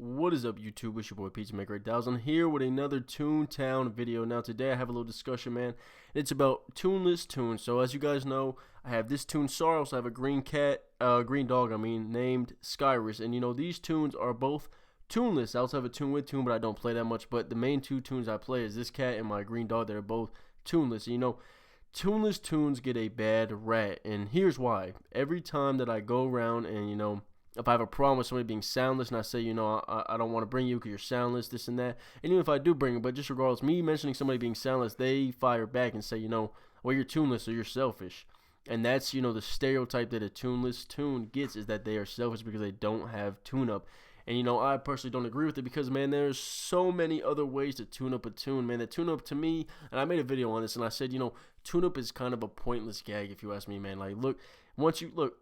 What is up, YouTube? It's your boy Pizza Maker 8000 here with another Toontown video. Now today I have a little discussion, man. It's about Toonless Toons. So as you guys know, I have this Toon Sorrows. I have a green dog, named Skyrus. And you know, these Toons are both Toonless. I also have a Toon with Toon, but I don't play that much. But the main two Toons I play is this cat and my green dog that are both Toonless. And you know, Toonless Toons get a bad rap, and here's why. Every time that I go around and, you know, if I have a problem with somebody being soundless and I say, you know, I don't want to bring you because you're soundless, this and that, and even if I do bring it, but just regardless, me mentioning somebody being soundless, they fire back and say, you know, well, you're tuneless or you're selfish. And that's, you know, the stereotype that a tuneless Toon gets, is that they are selfish because they don't have tune-up. And, you know, I personally don't agree with it because, man, there's so many other ways to tune up a Toon, man. The tune-up to me, and I made a video on this, and I said, you know, tune-up is kind of a pointless gag if you ask me, man. Like, look, once you, look,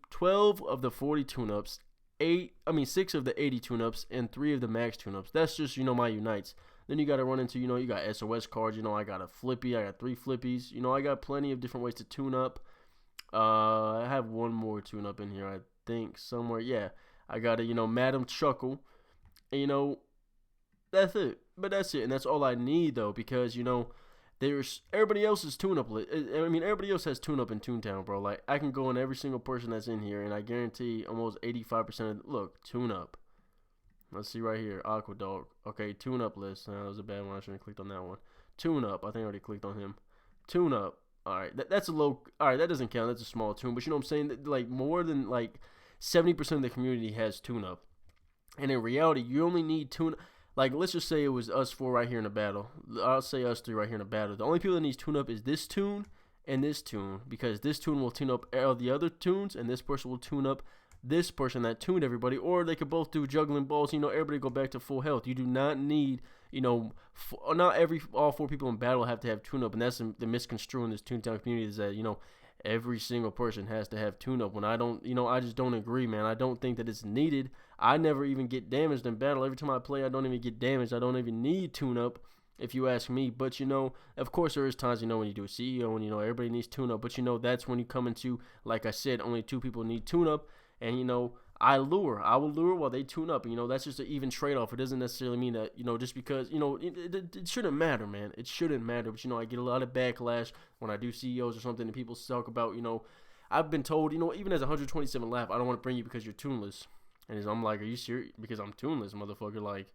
12 of the 40 tune-ups, 6 of the 80 tune-ups, and 3 of the max tune-ups. That's just, you know, my unites. Then you got to run into, you know, you got SOS cards. You know, I got a flippy, I got 3 flippies. You know, I got plenty of different ways to tune up. I have one more tune-up in here, I think, somewhere. Yeah. I got a, you know, Madam Chuckle, and, you know, that's it. But that's it, and that's all I need, though, because, you know, there's everybody else's tune-up. I mean, everybody else has tune-up in Toontown, bro. Like, I can go in every single person that's in here, and I guarantee almost 85% of, look, tune-up. Let's see right here, Aqua Dog. Okay, tune-up list. That was a bad one. I shouldn't have clicked on that one. Tune-up. I think I already clicked on him. Tune-up. All right, that's a low. All right, that doesn't count. That's a small tune. But you know what I'm saying? Like, more than, like, 70% of the community has tune-up, and in reality, you only need tune-up. Like, let's just say it was us 4 right here in a battle. I'll say us 3 right here in a battle. The only people that needs tune-up is this Toon and this Toon, because this Toon will tune up all the other Toons, and this person will tune up this person that tuned everybody, or they could both do juggling balls. You know, everybody go back to full health. You do not need, you know, not all 4 people in battle have to have tune-up, and that's the misconstruing this Toontown community, is that, you know, every single person has to have tune-up, when I don't, you know, I just don't agree, man. I don't think that it's needed. I never even get damaged in battle. Every time I play, I don't even get damaged. I don't even need tune-up, if you ask me. But, you know, of course there is times, you know, when you do a CEO and, you know, everybody needs tune-up. But, you know, that's when you come into, like I said, only 2 people need tune-up. And, you know, I will lure while they tune up. And, you know, that's just an even trade-off. It doesn't necessarily mean that, you know, just because, you know, it shouldn't matter, man. It shouldn't matter. But, you know, I get a lot of backlash when I do CEOs or something, and people talk about, you know, I've been told, you know, even as 127 laugh, I don't want to bring you because you're tuneless. And I'm like, are you serious? Because I'm tuneless, motherfucker. Like,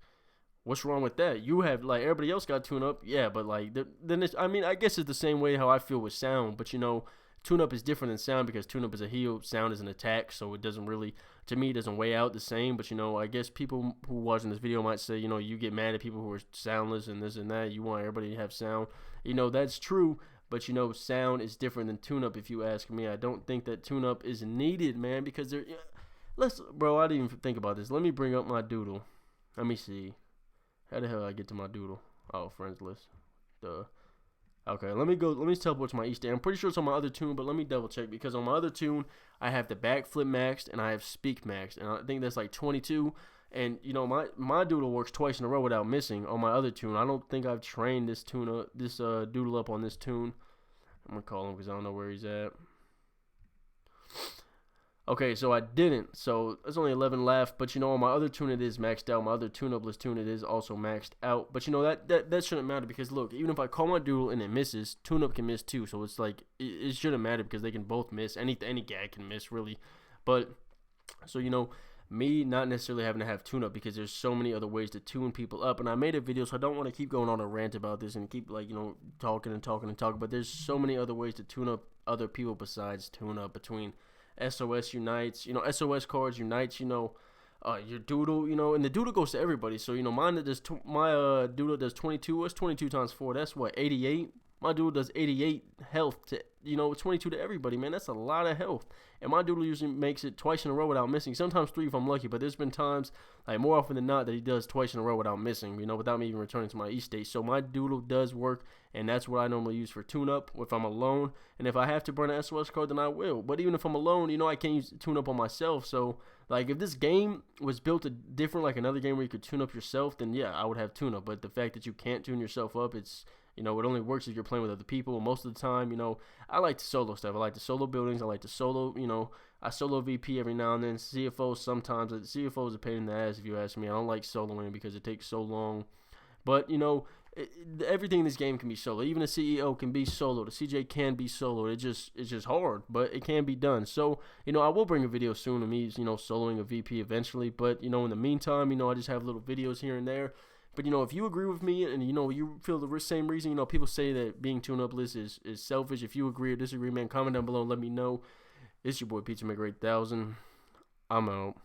what's wrong with that? You have, like, everybody else got tune up. Yeah, but, like, then it's, I mean, I guess it's the same way how I feel with sound. But, you know, tune-up is different than sound, because tune-up is a heal, sound is an attack, so it doesn't really, to me, it doesn't weigh out the same. But, you know, I guess people who are watching this video might say, you know, you get mad at people who are soundless and this and that. You want everybody to have sound. You know, that's true, but, you know, sound is different than tune-up, if you ask me. I don't think that tune-up is needed, man, because they're, bro, I didn't even think about this. Let me bring up my doodle. Let me see. How the hell I get to my doodle? Oh, friends list. Duh. Okay, let me teleport to my Easter. I'm pretty sure it's on my other Toon, but let me double check, because on my other Toon, I have the backflip maxed and I have speak maxed, and I think that's like 22. And, you know, my doodle works twice in a row without missing on my other Toon. I don't think I've trained this doodle up on this Toon. I'm gonna call him because I don't know where he's at. Okay, so I didn't. So there's only 11 left. But, you know, on my other Toon, it is maxed out. My other tune-upless Toon, it is also maxed out. But, you know, that shouldn't matter, because, look, even if I call my doodle and it misses, tune-up can miss too. So it's like, it shouldn't matter, because they can both miss. Any gag can miss, really. But, so, you know, me not necessarily having to have tune-up, because there's so many other ways to tune people up. And I made a video, so I don't want to keep going on a rant about this and keep, like, you know, talking. But there's so many other ways to tune up other people besides tune-up, between SOS unites, you know, SOS cards unites, you know, your doodle, you know, and the doodle goes to everybody. So, you know, my doodle does 22. What's 22 times 4? That's what, 88. My doodle does 88 health to, you know, 22 to everybody, man. That's a lot of health. And my doodle usually makes it twice in a row without missing. Sometimes 3 if I'm lucky, but there's been times, like, more often than not, that he does twice in a row without missing, you know, without me even returning to my E state. So my doodle does work, and that's what I normally use for tune-up if I'm alone. And if I have to burn an SOS card, then I will. But even if I'm alone, you know, I can't use tune-up on myself. So, like, if this game was built different, like another game where you could tune up yourself, then yeah, I would have tune-up. But the fact that you can't tune yourself up, it's, you know, it only works if you're playing with other people. Most of the time, you know, I like to solo stuff. I like the solo buildings. I like to solo, you know, I solo VP every now and then. CFO sometimes. CFO is a pain in the ass if you ask me. I don't like soloing because it takes so long. But, you know, everything in this game can be solo. Even a CEO can be solo. The CJ can be solo. It's just hard, but it can be done. So, you know, I will bring a video soon of me, you know, soloing a VP eventually. But, you know, in the meantime, you know, I just have little videos here and there. But, you know, if you agree with me and, you know, you feel the same reason, you know, people say that being TOONLESS is selfish. If you agree or disagree, man, comment down below and let me know. It's your boy Pizza Maker 8000. I'm out.